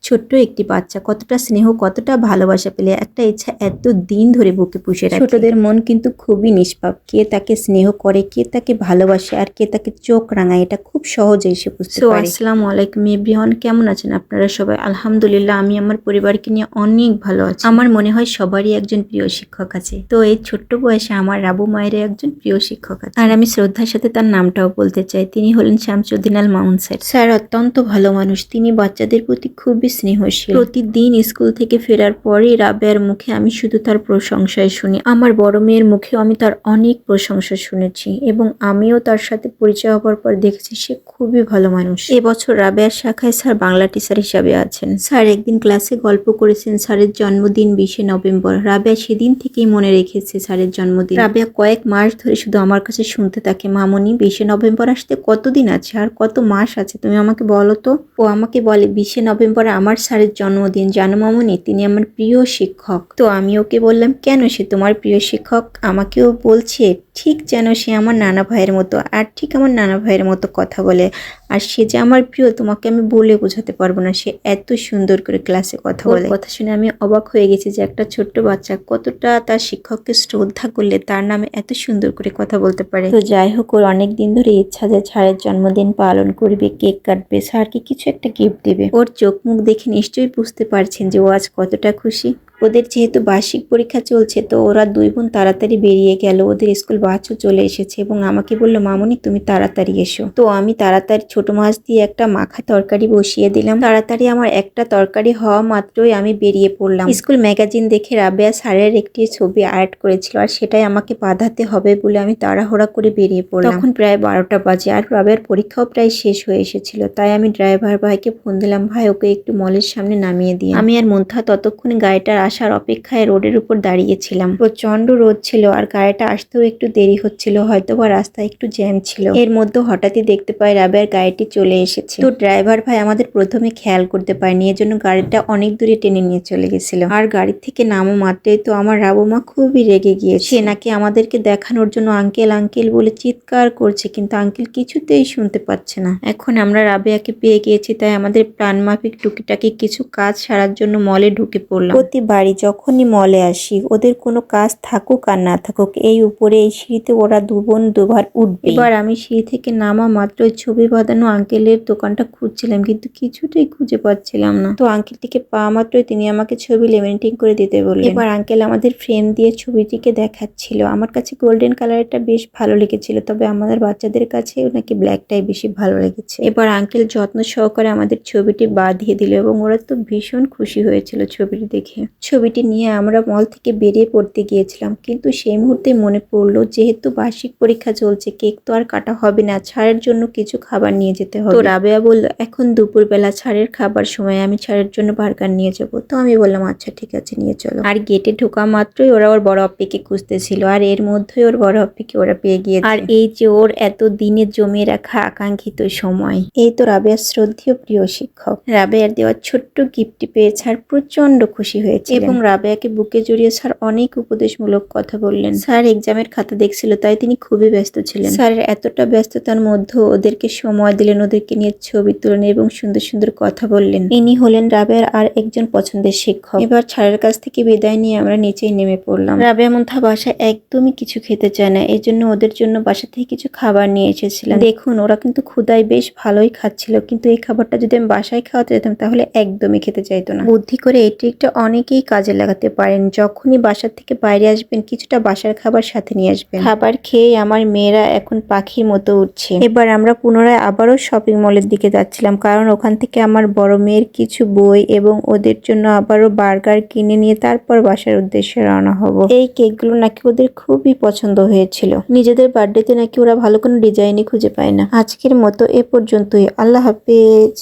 ছোট্ট একটি বাচ্চা কতটা স্নেহ কতটা ভালোবাসা পেলে একটা ইচ্ছা এত দিন ধরে বুকে পুষে রাখে। ছোটদের মন কিন্তু খুবই নিষ্পাপ, কে তাকে স্নেহ করে, কে তাকে ভালোবাসে আর কে তাকে চোখ রাঙায় এটা খুব সহজেই সে বুঝতে পারে। আসসালামু আলাইকুম এভরিওয়ান, কেমন আছেন আপনারা সবাই? আলহামদুলিল্লাহ, আমি আমার পরিবারকে নিয়ে অনেক ভালো আছি। আমার মনে হয় সবারই একজন প্রিয় শিক্ষক আছে, তো এই ছোট্ট বয়সে আমার আবু মায়ের একজন প্রিয় শিক্ষক আছে, আর আমি শ্রদ্ধার সাথে তার নামটাও বলতে চাই। তিনি হলেন শামসুদ্দিন আল মামুন স্যার। স্যার অত্যন্ত ভালো মানুষ, তিনি বাচ্চাদের প্রতি খুবই স্নেহশীল। প্রতিদিন স্কুল থেকে ফেরার পরে রাবেয়ার মুখে আমি শুধু তার প্রশংসায় শুনি। আমার বড় মেয়ের মুখেও আমি তার অনেক প্রশংসা শুনেছি এবং আমিও তার সাথে পরিচয় হওয়ার পর দেখেছি সে খুবই ভালো মানুষ। এবছর রাবেয়ার শাখায় স্যার বাংলা টিচার হিসাবে আছেন। স্যার একদিন ক্লাসে গল্প করেছেন স্যারের জন্মদিন 20শে নভেম্বর। রাবেয়া সেদিন থেকেই মনে রেখেছে স্যারের জন্মদিন। রাবেয়া কয়েক মাস ধরে শুধু আমার কাছে শুনতে থাকে, মামনি 20শে নভেম্বর আসতে কতদিন আছে আর কত মাস আছে তুমি আমাকে বলো তো। ও আমাকে বলে 20শে নভেম্বর আমার স্যারের জন্মদিন, জানো মামনি তিনি আমার প্রিয় শিক্ষক। তো আমি ওকে বললাম, কেন সে তোমার প্রিয় শিক্ষক? আমাকেও বলছে ঠিক যেন সে আমার নানা ভাইয়ের মতো, আর ঠিক আমার নানা ভাইয়ের মতো কথা বলে। আর সে যে আমার প্রিয় তোমাকে আমি বলে বোঝাতে পারবো না, সে এত সুন্দর করে ক্লাসে কথা বলে। কথা শুনে আমি অবাক হয়ে গেছি যে একটা ছোট্ট বাচ্চা কতটা তার শিক্ষককে শ্রদ্ধা করলে তার নামে এত সুন্দর করে কথা বলতে পারে। তো যাই হোক, ওর অনেক দিন ধরে ইচ্ছা যে স্যারের জন্মদিন পালন করবে, কেক কাটবে, স্যারকে কিছু একটা গিফট দেবে। ওর চোখ মুখ দেখে নিশ্চয়ই বুঝতে পারছেন যে ও আজ কতটা খুশি। ওদের যেহেতু বার্ষিক পরীক্ষা চলছে, তো ওরা দুই বোন তাড়াতাড়ি বেরিয়ে গেল। ওদের স্কুল বাসও চলে এসেছে এবং আমাকে বললো, মামনি তুমি তাড়াতাড়ি এসো। তো আমি তাড়াতাড়ি ছোট মাছ দিয়ে একটা মাখা তরকারি বসিয়ে দিলাম। তাড়াতাড়ি আমার একটা তরকারি হওয়া মাত্রই আমি বেরিয়ে পড়লাম। স্কুল ম্যাগাজিন দেখে রাবেয়া স্যারের একটি ছবি আর্ট করেছিল, আর সেটাই আমাকে বাঁধাতে হবে বলে আমি তাড়াহুড়া করে বেরিয়ে পড়লাম। তখন প্রায় 12টা বাজে আর রাবেয়ার পরীক্ষাও প্রায় শেষ হয়ে এসেছিল। তাই আমি ড্রাইভার ভাইকে ফোন দিলাম, ভাই ওকে একটু মলের সামনে নামিয়ে দিয়ে। আমি আর মুন্থা ততক্ষণে গাড়িটার আসার অপেক্ষায় রোডের উপর দাঁড়িয়েছিলাম। প্রচন্ড রোদ ছিল আর গাড়িটা আসতেও একটু দেরি হচ্ছিল, হয়তো বা রাস্তায় একটু জ্যাম ছিল। এর মধ্যে হঠাৎই দেখতে পাই রাবেয়ার গাড়িটি চলে এসেছে। তো ড্রাইভার ভাই আমাদের প্রথমে খেয়াল করতে পারেনি, এর জন্য গাড়িটা অনেক দূরে টেনে নিয়ে চলে গেছিল। আর গাড়ি থেকে নামো মাত্রই তো আমার রাবু মা খুবই রেগে গিয়েছে। সে নাকি আমাদেরকে দেখানোর জন্য আঙ্কেল আঙ্কেল বলে চিৎকার করছে, কিন্তু আঙ্কেল কিছুতেই শুনতে পাচ্ছে না। এখন আমরা রাবেয়াকে পেয়ে গিয়েছি, তাই আমাদের প্ল্যান মাফিক টুকিটাকি কিছু কাজ সারার জন্য মলে ঢুকে পড়লাম। প্রতিবারই যখনই মলে আসি, ওদের কোনো কাজ থাকুক আর না থাকুক, এই উপরে এই সিঁড়িতে ওরা দু বোন দুবার উঠবে। এবার আমি সিঁড়ি থেকে নামা মাত্র ছবি বাঁধানো আঙ্কেলের দোকানটা খুঁজছিলাম, কিন্তু কিছুতেই খুঁজে পাচ্ছিলাম না। তো আঙ্কেলটিকে পাওয়া মাত্রই তিনি আমাকে ছবি লেমিনেটিং করে দিতে বললেন। এবার আঙ্কেল আমাদের ফ্রেম দিয়ে ছবিটিকে দেখাচ্ছিল। আমার কাছে গোল্ডেন কালারটা বেশ ভালো লেগেছিল, তবে আমাদের বাচ্চাদের কাছে নাকি ব্ল্যাকটাই বেশি ভালো লেগেছে। এবার আঙ্কেল যত্ন সহকারে আমাদের ছবিটি বাঁধিয়ে দিল এবং ওরা তো ভীষণ খুশি হয়েছিল ছবিটি দেখে। ছবিটি নিয়ে আমরা মল থেকে বেরিয়ে পড়তে গিয়েছিলাম, কিন্তু সেই মুহূর্তে মনে পড়লো যেহেতু বার্ষিক পরীক্ষা চলছে, কেক তো আর কাটা হবে না, ছাড়ের জন্য কিছু খাবার নিয়ে যেতে হবে। তো রাবেয়া বলল, এখন দুপুরবেলা ছাড়ের খাবার সময়, আমি ছাড়ের জন্য বার্গার নিয়ে যাব। তো আমি বললাম, আচ্ছা ঠিক আছে নিয়ে চলো। আর গেটে ঢোকা মাত্রই ওরা ওর বড় আপ্পিকে খুঁজতেছিল, আর এর মধ্যেই ওর বড় আপ্পিকে ওরা পেয়ে গিয়েছে। আর এই যে ওর এত দিনে জমিয়ে রাখা আকাঙ্ক্ষিত সময়, এই তো রাবেয়ার শ্রদ্ধেয় প্রিয় শিক্ষক। রাবেয়ার দেওয়া ছোট্ট গিফটটি পেয়ে স্যার প্রচন্ড খুশি হয়েছে এবং রাবেয়াকে বুকে জড়িয়ে স্যার অনেক উপদেশমূলক কথা বললেন। স্যার এক্সামের খাতা দেখছিল, তাই তিনি খুবই ব্যস্ত ছিলেন। স্যারের এতটা ব্যস্ততার মধ্যে ওদেরকে সময় দিলেন, ওদেরকে নিয়ে ছবি তুলেন এবং সুন্দর সুন্দর কথা বললেন। ইনি হলেন রাবেয়ার আর একজন পছন্দের শিক্ষক। এবার স্যারের কাছ থেকে বিদায় নিয়ে আমরা নিচেই নেমে পড়লাম। রাবেয়া মুন্থা বাসায় একদমই কিছু খেতে চায় না, এই জন্য ওদের জন্য বাসা থেকে কিছু খাবার নিয়ে এসেছিলাম। দেখুন ওরা কিন্তু ক্ষুধায় বেশ ভালোই খাচ্ছিল, কিন্তু এই খাবারটা যদি আমি বাসায় খাওয়াতে যেতাম তাহলে একদমই খেতে চাইতো না। বুদ্ধি করে এই ট্রিকটা অনেকেই কাজে লাগাতে পারেন। যখনই বাসার থেকে বাইরে আসবেন, কিছুটা বাসার খাবার সাথে নিয়ে আসবেন। খাবার খেয়ে আমার মেয়েরা এখন পাখির মতো উঠছে। এবার আমরা পুনরায় আবারও শপিং মলের দিকে যাচ্ছিলাম, কারণ ওখান থেকে আমার বড় মেয়ের কিছু বই এবং ওদের জন্য আবারও বার্গার কিনে নিয়ে তারপর বাসার উদ্দেশ্যে রওনা হব। এই কেকগুলো নাকি ওদের খুবই পছন্দ হয়েছিল। নিজেদের বার্থডেতে নাকি ওরা ভালো কোনো ডিজাইনই খুঁজে পায় না। আজকের মতো এ পর্যন্তই। আল্লাহ হাফেজ।